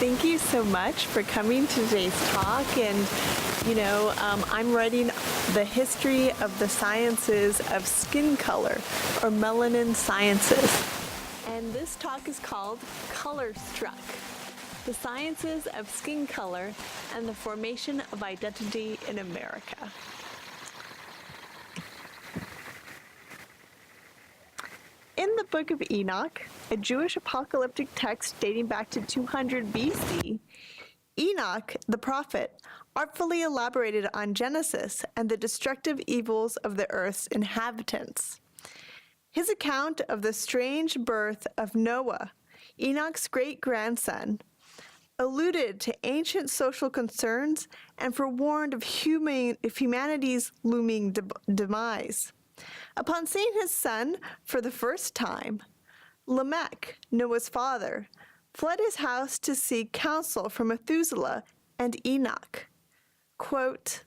thank you so much for coming to today's talk. And, I'm writing the history of the sciences of skin color, or melanin sciences. And this talk is called Color Struck, the sciences of skin color and the formation of identity in America. In the Book of Enoch, a Jewish apocalyptic text dating back to 200 BC, Enoch, the prophet, artfully elaborated on Genesis and the destructive evils of the earth's inhabitants. His account of the strange birth of Noah, Enoch's great-grandson, alluded to ancient social concerns and forewarned of humanity's looming demise. Upon seeing his son for the first time, Lamech, Noah's father, fled his house to seek counsel from Methuselah and Enoch. Quote,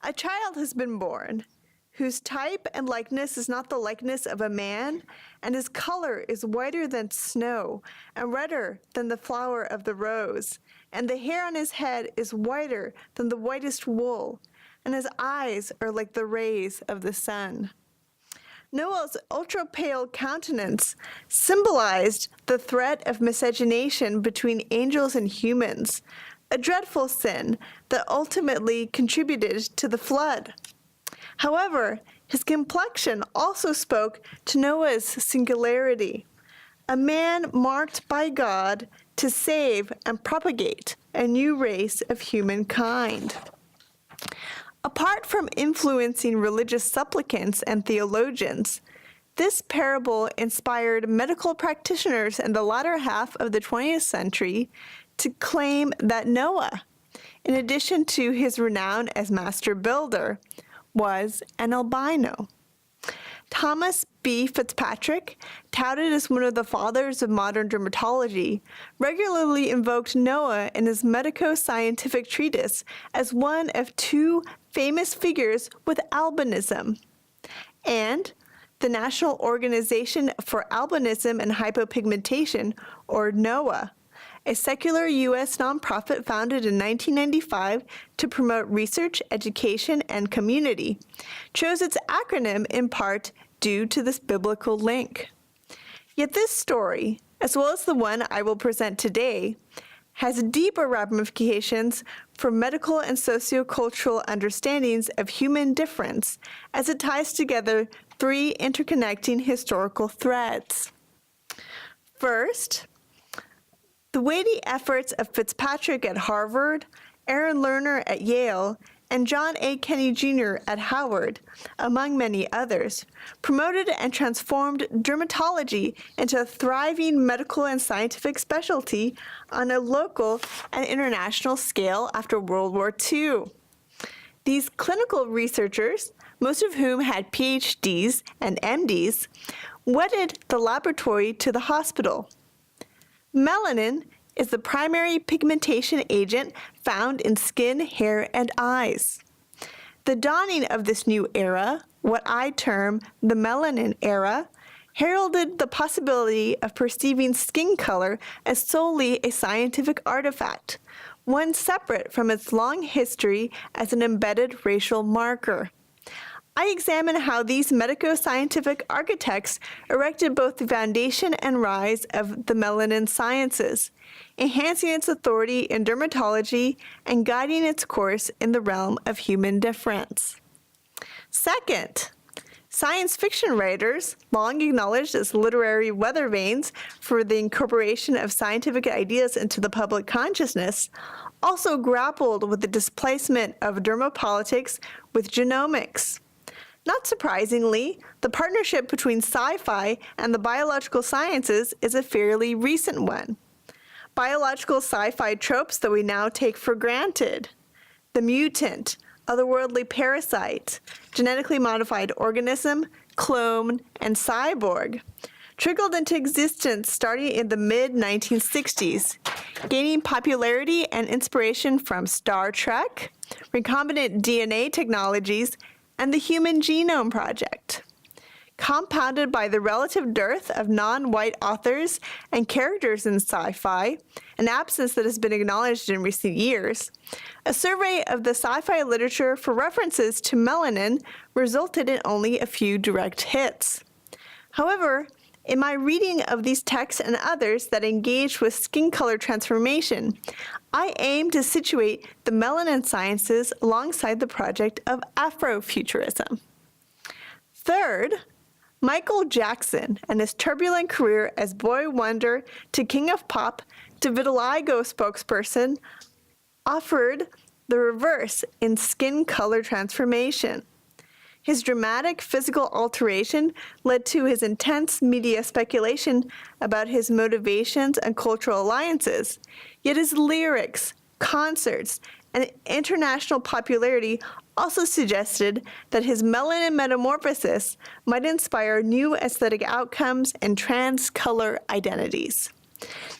"A child has been born, whose type and likeness is not the likeness of a man, and his color is whiter than snow, and redder than the flower of the rose, and the hair on his head is whiter than the whitest wool, and his eyes are like the rays of the sun." Noah's ultra-pale countenance symbolized the threat of miscegenation between angels and humans, a dreadful sin that ultimately contributed to the flood. However, his complexion also spoke to Noah's singularity, a man marked by God to save and propagate a new race of humankind. Apart from influencing religious supplicants and theologians, this parable inspired medical practitioners in the latter half of the 20th century to claim that Noah, in addition to his renown as master builder, was an albino. Thomas B. Fitzpatrick, touted as one of the fathers of modern dermatology, regularly invoked Noah in his medico-scientific treatise as one of two famous figures with albinism. And the National Organization for Albinism and Hypopigmentation, or NOAA, a secular U.S. nonprofit founded in 1995 to promote research, education, and community, chose its acronym in part due to this biblical link. Yet this story, as well as the one I will present today, has deeper ramifications for medical and sociocultural understandings of human difference as it ties together three interconnecting historical threads. First, the weighty efforts of Fitzpatrick at Harvard, Aaron Lerner at Yale, and John A. Kenney Jr. at Howard, among many others, promoted and transformed dermatology into a thriving medical and scientific specialty on a local and international scale after World War II. These clinical researchers, most of whom had PhDs and MDs, wedded the laboratory to the hospital. Melanin is the primary pigmentation agent found in skin, hair, and eyes. The dawning of this new era, what I term the melanin era, heralded the possibility of perceiving skin color as solely a scientific artifact, one separate from its long history as an embedded racial marker. I examine how these medico-scientific architects erected both the foundation and rise of the melanin sciences, enhancing its authority in dermatology and guiding its course in the realm of human difference. Second, science fiction writers, long acknowledged as literary weather vanes for the incorporation of scientific ideas into the public consciousness, also grappled with the displacement of dermopolitics with genomics. Not surprisingly, the partnership between sci-fi and the biological sciences is a fairly recent one. Biological sci-fi tropes that we now take for granted: the mutant, otherworldly parasite, genetically modified organism, clone, and cyborg, trickled into existence starting in the mid-1960s, gaining popularity and inspiration from Star Trek, recombinant DNA technologies, and the Human Genome Project. compounded by the relative dearth of non-white authors and characters in sci-fi, an absence that has been acknowledged in recent years, a survey of the sci-fi literature for references to melanin resulted in only a few direct hits. However, in my reading of these texts and others that engage with skin color transformation, I aim to situate the melanin sciences alongside the project of Afrofuturism. Third, Michael Jackson and his turbulent career as boy wonder to king of pop to vitiligo spokesperson offered the reverse in skin color transformation. His dramatic physical alteration led to his intense media speculation about his motivations and cultural alliances, yet his lyrics, concerts, and international popularity also suggested that his melanin metamorphosis might inspire new aesthetic outcomes and trans color identities.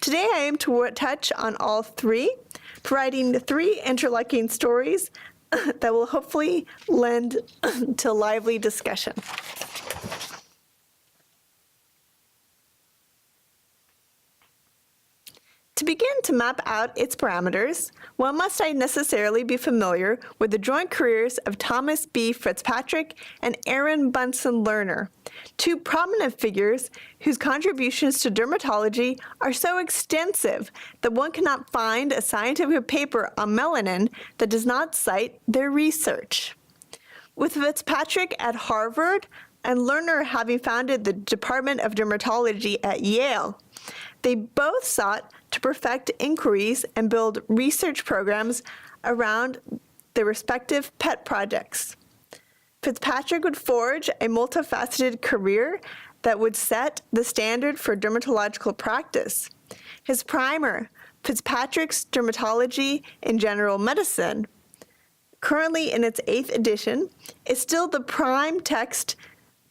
Today I aim to touch on all three, providing three interlocking stories that will hopefully lend to lively discussion. To begin to map out its parameters, one must necessarily be familiar with the joint careers of Thomas B. Fitzpatrick and Aaron Bunsen Lerner, two prominent figures whose contributions to dermatology are so extensive that one cannot find a scientific paper on melanin that does not cite their research. With Fitzpatrick at Harvard and Lerner having founded the Department of Dermatology at Yale, they both sought to perfect inquiries and build research programs around their respective pet projects. Fitzpatrick would forge a multifaceted career that would set the standard for dermatological practice. His primer, Fitzpatrick's Dermatology in General Medicine, currently in its 8th edition, is still the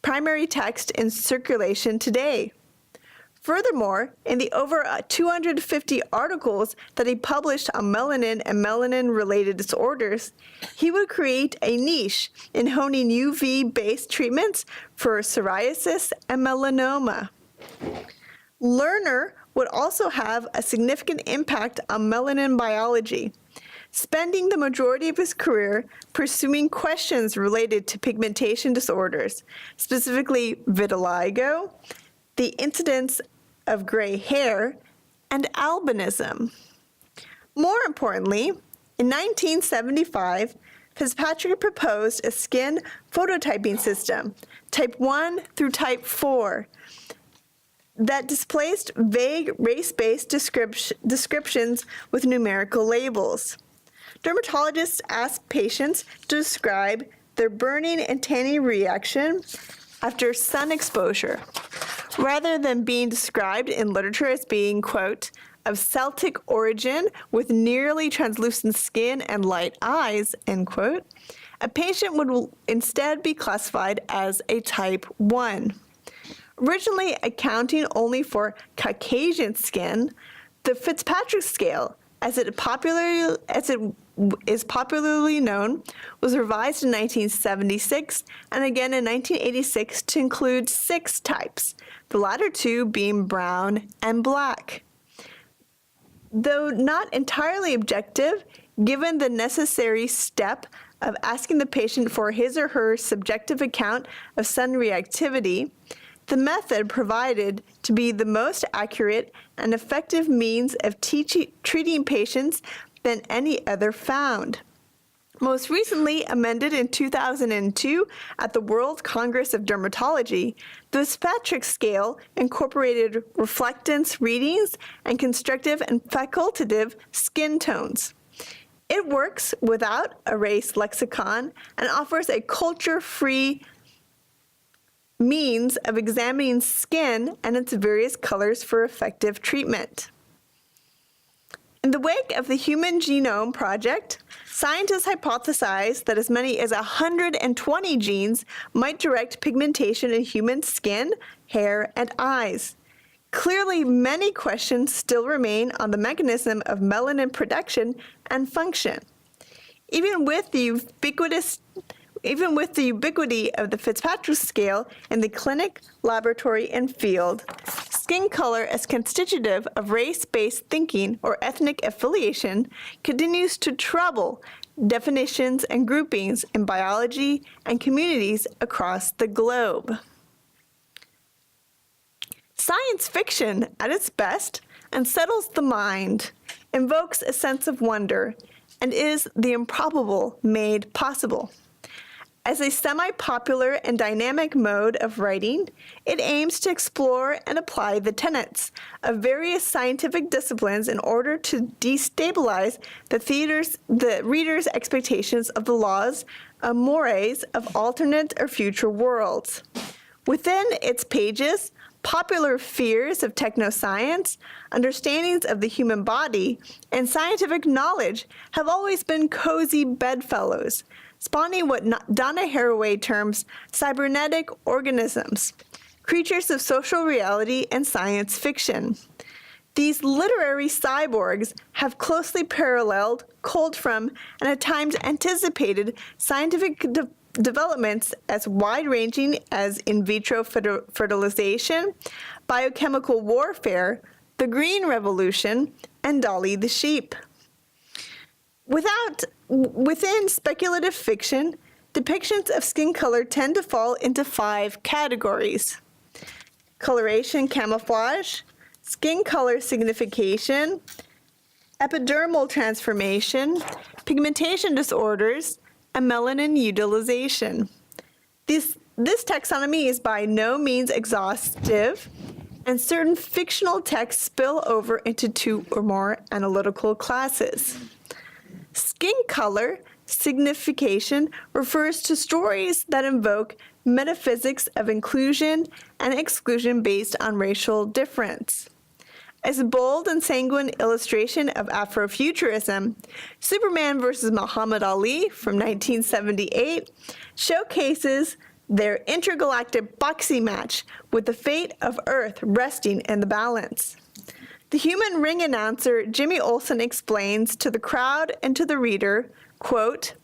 primary text in circulation today. Furthermore, in the over 250 articles that he published on melanin and melanin-related disorders, he would create a niche in honing UV-based treatments for psoriasis and melanoma. Lerner would also have a significant impact on melanin biology, spending the majority of his career pursuing questions related to pigmentation disorders, specifically vitiligo, the incidence of gray hair, and albinism. More importantly, in 1975, Fitzpatrick proposed a skin phototyping system, type 1 through type 4, that displaced vague race-based descriptions with numerical labels. Dermatologists asked patients to describe their burning and tanning reaction after sun exposure, rather than being described in literature as being, quote, of Celtic origin with nearly translucent skin and light eyes, end quote. A patient would instead be classified as a type 1. Originally accounting only for Caucasian skin, the Fitzpatrick scale, as it is popularly known, was revised in 1976 and again in 1986 to include 6 types, the latter two being brown and black. Though not entirely objective, given the necessary step of asking the patient for his or her subjective account of sun reactivity, the method provided to be the most accurate and effective means of treating patients than any other found. Most recently amended in 2002 at the World Congress of Dermatology, the Fitzpatrick scale incorporated reflectance readings and constructive and facultative skin tones. It works without a race lexicon and offers a culture-free means of examining skin and its various colors for effective treatment. In the wake of the Human Genome Project, scientists hypothesized that as many as 120 genes might direct pigmentation in human skin, hair, and eyes. Clearly, many questions still remain on the mechanism of melanin production and function. Even with the even with the ubiquity of the Fitzpatrick scale in the clinic, laboratory, and field, skin color as constitutive of race-based thinking or ethnic affiliation continues to trouble definitions and groupings in biology and communities across the globe. Science fiction, at its best, unsettles the mind, invokes a sense of wonder, and is the improbable made possible. As a semi-popular and dynamic mode of writing, it aims to explore and apply the tenets of various scientific disciplines in order to destabilize the reader's expectations of the laws and mores of alternate or future worlds. Within its pages, popular fears of technoscience, understandings of the human body, and scientific knowledge have always been cozy bedfellows, spawning what Donna Haraway terms cybernetic organisms, creatures of social reality and science fiction. These literary cyborgs have closely paralleled, culled from, and at times anticipated scientific developments as wide-ranging as in vitro fertilization, biochemical warfare, the Green Revolution, and Dolly the sheep. Within speculative fiction, depictions of skin color tend to fall into 5 categories: coloration camouflage, skin color signification, epidermal transformation, pigmentation disorders, and melanin utilization. This taxonomy is by no means exhaustive, and certain fictional texts spill over into 2 or more analytical classes. Skin color signification refers to stories that invoke metaphysics of inclusion and exclusion based on racial difference. As a bold and sanguine illustration of Afrofuturism, Superman vs. Muhammad Ali from 1978 showcases their intergalactic boxing match with the fate of Earth resting in the balance. The human ring announcer Jimmy Olsen explains to the crowd and to the reader, quote,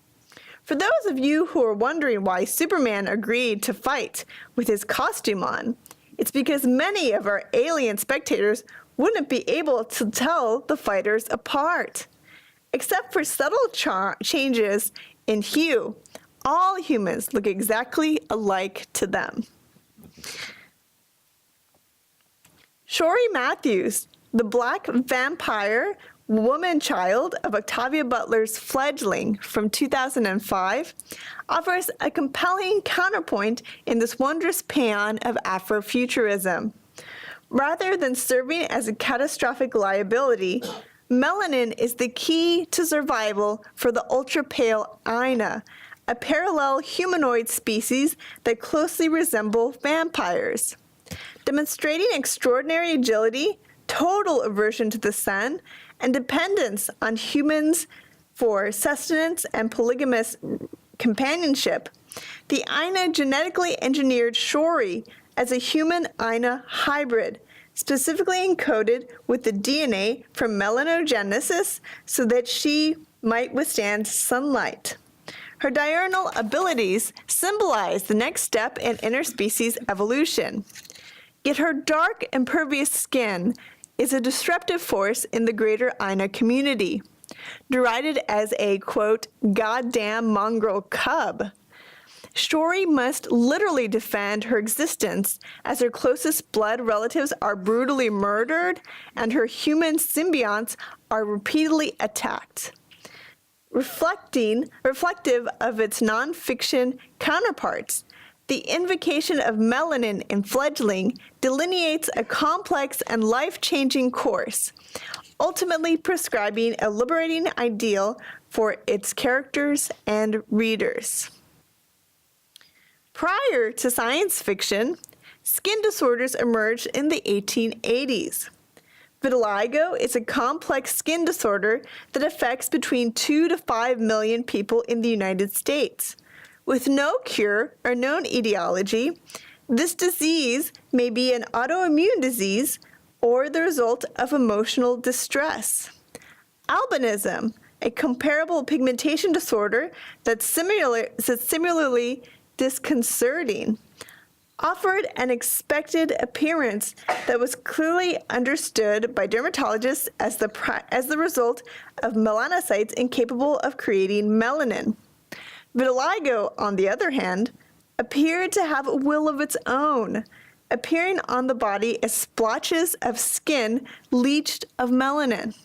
"For those of you who are wondering why Superman agreed to fight with his costume on, it's because many of our alien spectators wouldn't be able to tell the fighters apart. Except for subtle changes in hue, all humans look exactly alike to them." Shori Matthews, the black vampire woman child of Octavia Butler's Fledgling from 2005, offers a compelling counterpoint in this wondrous paean of Afrofuturism. Rather than serving as a catastrophic liability, melanin is the key to survival for the ultra-pale Aina, a parallel humanoid species that closely resemble vampires. Demonstrating extraordinary agility, total aversion to the sun, and dependence on humans for sustenance and polygamous companionship, the Aina genetically engineered Shori as a human-Aina hybrid, specifically encoded with the DNA from melanogenesis so that she might withstand sunlight. Her diurnal abilities symbolize the next step in interspecies evolution. Yet her dark, impervious skin is a disruptive force in the greater Aina community, derided as a, quote, "goddamn mongrel cub." Shori must literally defend her existence as her closest blood relatives are brutally murdered and her human symbionts are repeatedly attacked. Reflective of its nonfiction counterparts, the invocation of melanin in Fledgling delineates a complex and life-changing course, ultimately prescribing a liberating ideal for its characters and readers. Prior to science fiction, skin disorders emerged in the 1880s. Vitiligo is a complex skin disorder that affects between 2 to 5 million people in the United States. With no cure or known etiology, this disease may be an autoimmune disease or the result of emotional distress. Albinism, a comparable pigmentation disorder that's similarly disconcerting, offered an expected appearance that was clearly understood by dermatologists as the result of melanocytes incapable of creating melanin. Vitiligo, on the other hand, appeared to have a will of its own, appearing on the body as splotches of skin leached of melanin.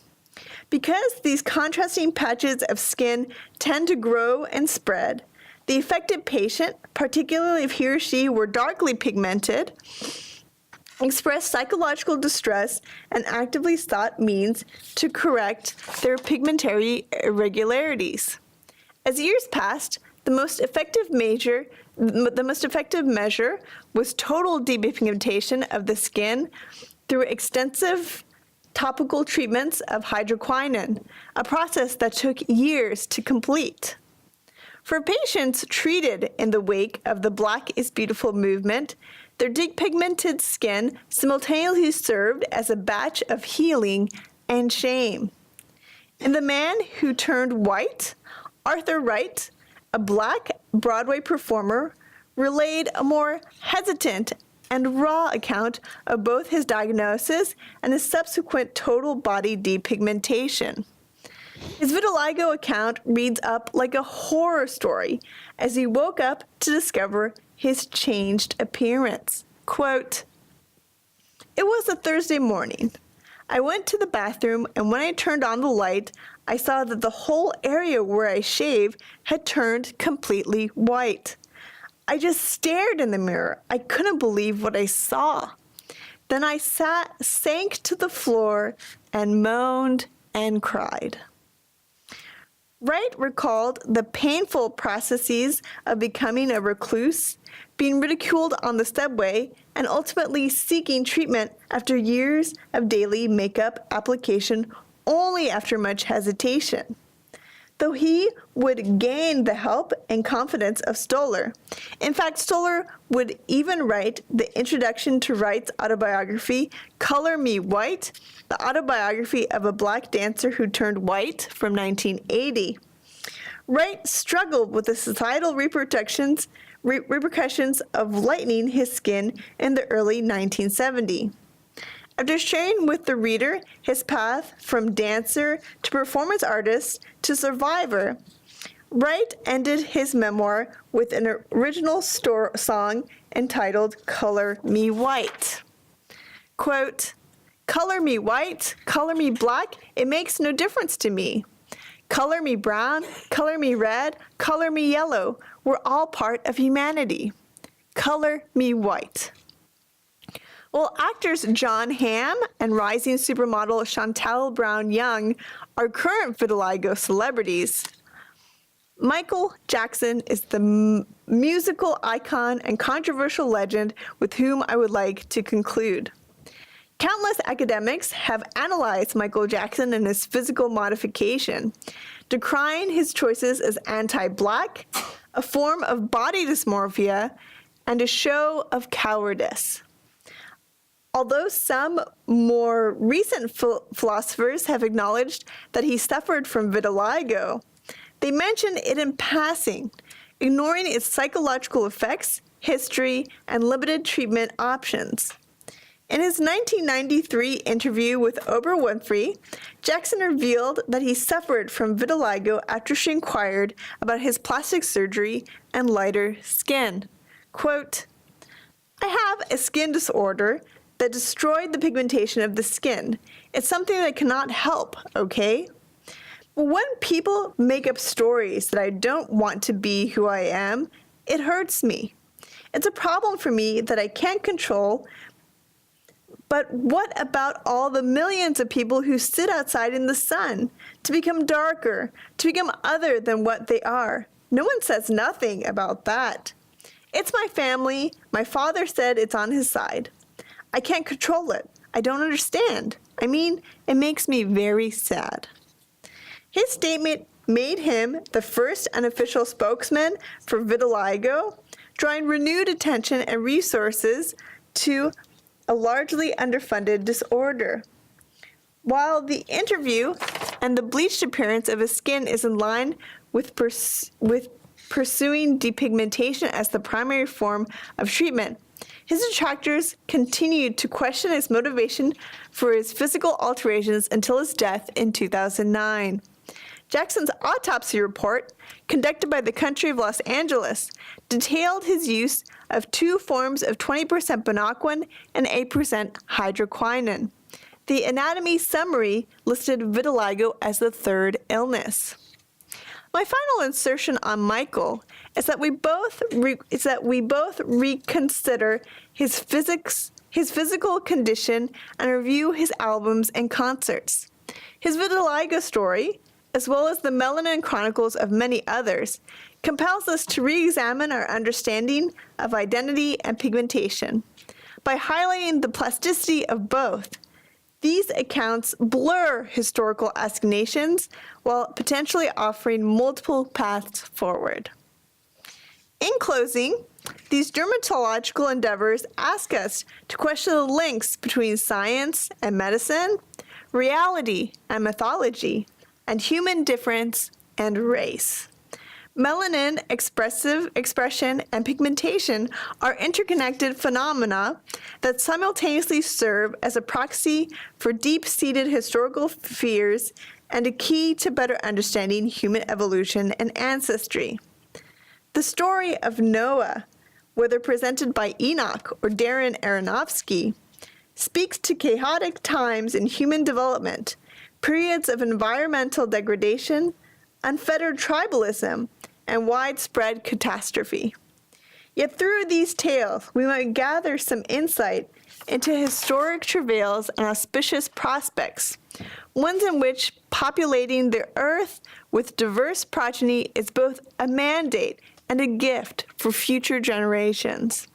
Because these contrasting patches of skin tend to grow and spread, the affected patient, particularly if he or she were darkly pigmented, expressed psychological distress and actively sought means to correct their pigmentary irregularities. As years passed, the most effective measure was total depigmentation of the skin through extensive topical treatments of hydroquinone, a process that took years to complete. For patients treated in the wake of the Black is Beautiful movement, their depigmented skin simultaneously served as a batch of healing and shame. In The Man Who Turned White, Arthur Wright, a Black Broadway performer, relayed a more hesitant and raw account of both his diagnosis and his subsequent total body depigmentation. His vitiligo account reads up like a horror story as he woke up to discover his changed appearance. Quote, "It was a Thursday morning. I went to the bathroom, and when I turned on the light, I saw that the whole area where I shave had turned completely white. I just stared in the mirror. I couldn't believe what I saw. Then I sank to the floor and moaned and cried." Wright recalled the painful processes of becoming a recluse, being ridiculed on the subway, and ultimately seeking treatment after years of daily makeup application only after much hesitation. Though he would gain the help and confidence of Stoller. In fact, Stoller would even write the introduction to Wright's autobiography, Color Me White, the autobiography of a Black dancer who turned white, from 1980. Wright struggled with the societal repercussions of lightening his skin in the early 1970s. After sharing with the reader his path from dancer to performance artist to survivor, Wright ended his memoir with an original song entitled Color Me White. Quote, "Color me white, color me black, it makes no difference to me. Color me brown, color me red, color me yellow, we're all part of humanity. Color me white." While actors John Hamm and rising supermodel Chantal Brown Young are current vitiligo celebrities, Michael Jackson is the musical icon and controversial legend with whom I would like to conclude. Countless academics have analyzed Michael Jackson and his physical modification, decrying his choices as anti-Black, a form of body dysmorphia, and a show of cowardice. Although some more recent philosophers have acknowledged that he suffered from vitiligo, they mention it in passing, ignoring its psychological effects, history, and limited treatment options. In his 1993 interview with Oprah Winfrey, Jackson revealed that he suffered from vitiligo after she inquired about his plastic surgery and lighter skin. Quote, "I have a skin disorder that destroyed the pigmentation of the skin. It's something that I cannot help, okay? But when people make up stories that I don't want to be who I am, it hurts me. It's a problem for me that I can't control. But what about all the millions of people who sit outside in the sun to become darker, to become other than what they are? No one says nothing about that. It's my family. My father said it's on his side. I can't control it. I don't understand. I mean, it makes me very sad." His statement made him the first unofficial spokesman for vitiligo, drawing renewed attention and resources to a largely underfunded disorder. While the interview and the bleached appearance of his skin is in line with pursuing depigmentation as the primary form of treatment. His detractors continued to question his motivation for his physical alterations until his death in 2009. Jackson's autopsy report, conducted by the Country of Los Angeles, detailed his use of 2 forms of 20% binoquine and 8% hydroquinone. The anatomy summary listed vitiligo as the 3rd illness. My final insertion on Michael is that we both reconsider his physical condition and review his albums and concerts. His vitiligo story, as well as the melanin chronicles of many others, compels us to re-examine our understanding of identity and pigmentation. By highlighting the plasticity of both, these accounts blur historical assignations while potentially offering multiple paths forward. In closing, these dermatological endeavors ask us to question the links between science and medicine, reality and mythology, and human difference and race. Melanin expression and pigmentation are interconnected phenomena that simultaneously serve as a proxy for deep-seated historical fears and a key to better understanding human evolution and ancestry. The story of Noah, whether presented by Enoch or Darren Aronofsky, speaks to chaotic times in human development, periods of environmental degradation, unfettered tribalism, and widespread catastrophe. Yet through these tales, we might gather some insight into historic travails and auspicious prospects, ones in which populating the earth with diverse progeny is both a mandate and a gift for future generations.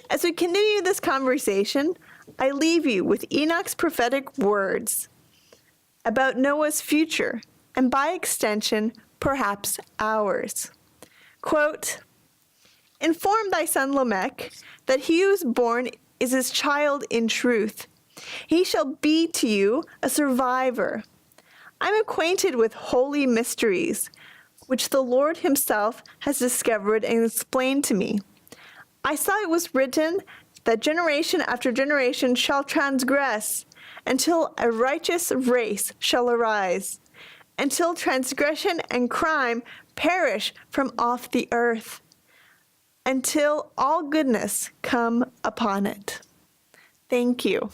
As we continue this conversation, I leave you with Enoch's prophetic words about Noah's future, and by extension, perhaps ours. Quote, "Inform thy son Lamech that he who is born is his child in truth. He shall be to you a survivor. I'm acquainted with holy mysteries, which the Lord himself has discovered and explained to me. I saw it was written that generation after generation shall transgress, until a righteous race shall arise, until transgression and crime perish from off the earth, until all goodness come upon it." Thank you.